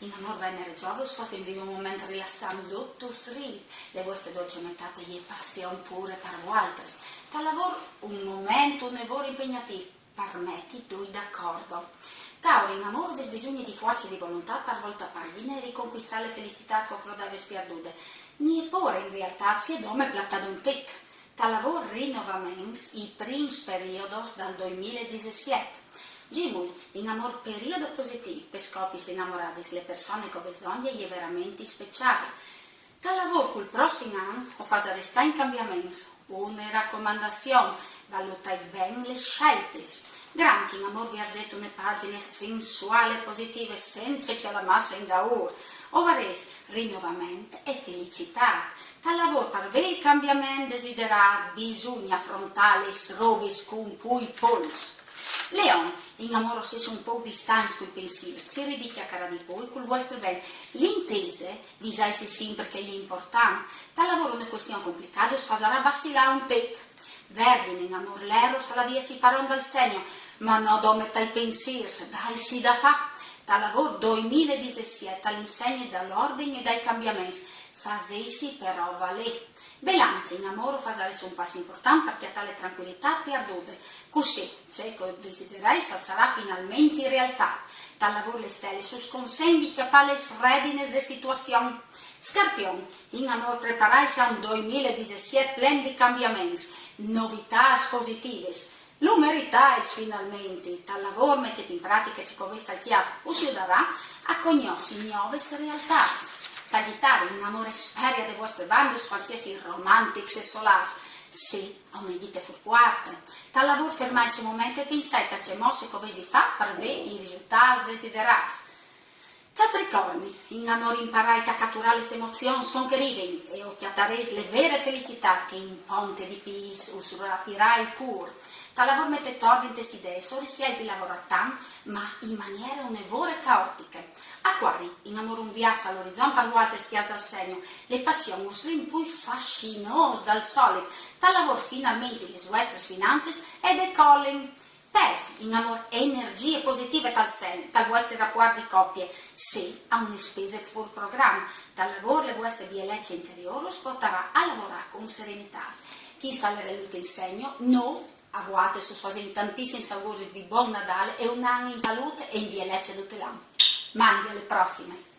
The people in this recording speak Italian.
In amor venere Giove fase vive un momento rilassando tutto le vostre dolci mettate e passione pure per voi altri. Tal lavoro un momento, un lavoro impegnativo, permetti due d'accordo. Tauro, in amore avete bisogno di forza e di volontà per volta pagina e riconquistare le felicità che avete perduto. Neppure in realtà si è dome plattato un tic. Tal lavoro rinnovamento i primi periodi dal 2017. Gimui, in amor periodo positivo, per scopi innamorati le persone che vesdoglie e veramente speciali. Tal lavoro col prossimo anno o fa restare in cambiamento. Una raccomandazione, valutai bene le scelte. Granci, in amor viaggetto una pagine sensuali e positive senza che la massa in daur. Ovares, rinnovamento e felicità. Tal lavoro per avere il cambiamento desiderato bisogna affrontare le robe con cui polso. Leon, in amore stesso un po' distante coi pensieri, ci ridichi a cara di voi, col vostro bene. L'intese, vi sai se sempre che è importante. Tal lavoro è una questione complicata, farà vacillare un tec. Vergine, in amor l'ero, se la dia si paron dal segno, ma no, dome tai pensieri, dai si da fa. Tal lavoro 2017, all'insegna dall'ordine e dai cambiamenti, fasesi però valè. Bilancia in amore fa un passo importante perché a tale tranquillità perdute. Così, se che desiderai sarà finalmente in realtà. Tal lavoro le stelle su sconsendi che a le readiness de situazione. Scorpione, in amore prepararsi a un 2017 pieno di cambiamenti, novità positive. Lo meritai finalmente, tal lavoro mettete in pratica ciò che vista al chiave, o si darà a conoscere nuove realtà. Sagittario, in amore speria dei vostri bandi, qualsiasi romantics e solars, se a un'edite furquarte. Tal lavoro fermai su momento e pensai che c'è mosse che di fa per avere i risultati desiderati. Capricorni, in amore imparai a catturare le emozioni con che riven e occhiatares le vere felicità che in ponte di pis usurapirai il cur. Tal lavoro mette ordine in te idee, so rischiai di lavorare tanto, ma in maniera un'evore caotiche. Acquari, in amore un viaggio all'orizzonte per volte schiaz dal segno, le passioni un più fascinose dal solito. Tal lavoro finalmente le vostre finanze e decolling. Pes, in amore energie positive tal segno, tal vostri rapporti di coppie, se a una spesa fuori programma. Tal lavoro le vostre bellezze interiori lo porterà a lavorare con serenità. Chi sta all'ultimo segno, no. A volte su fase tantissimi auguri di buon Natale e un anno in salute e in bellezza tutti l'anno. Mandi alle prossime!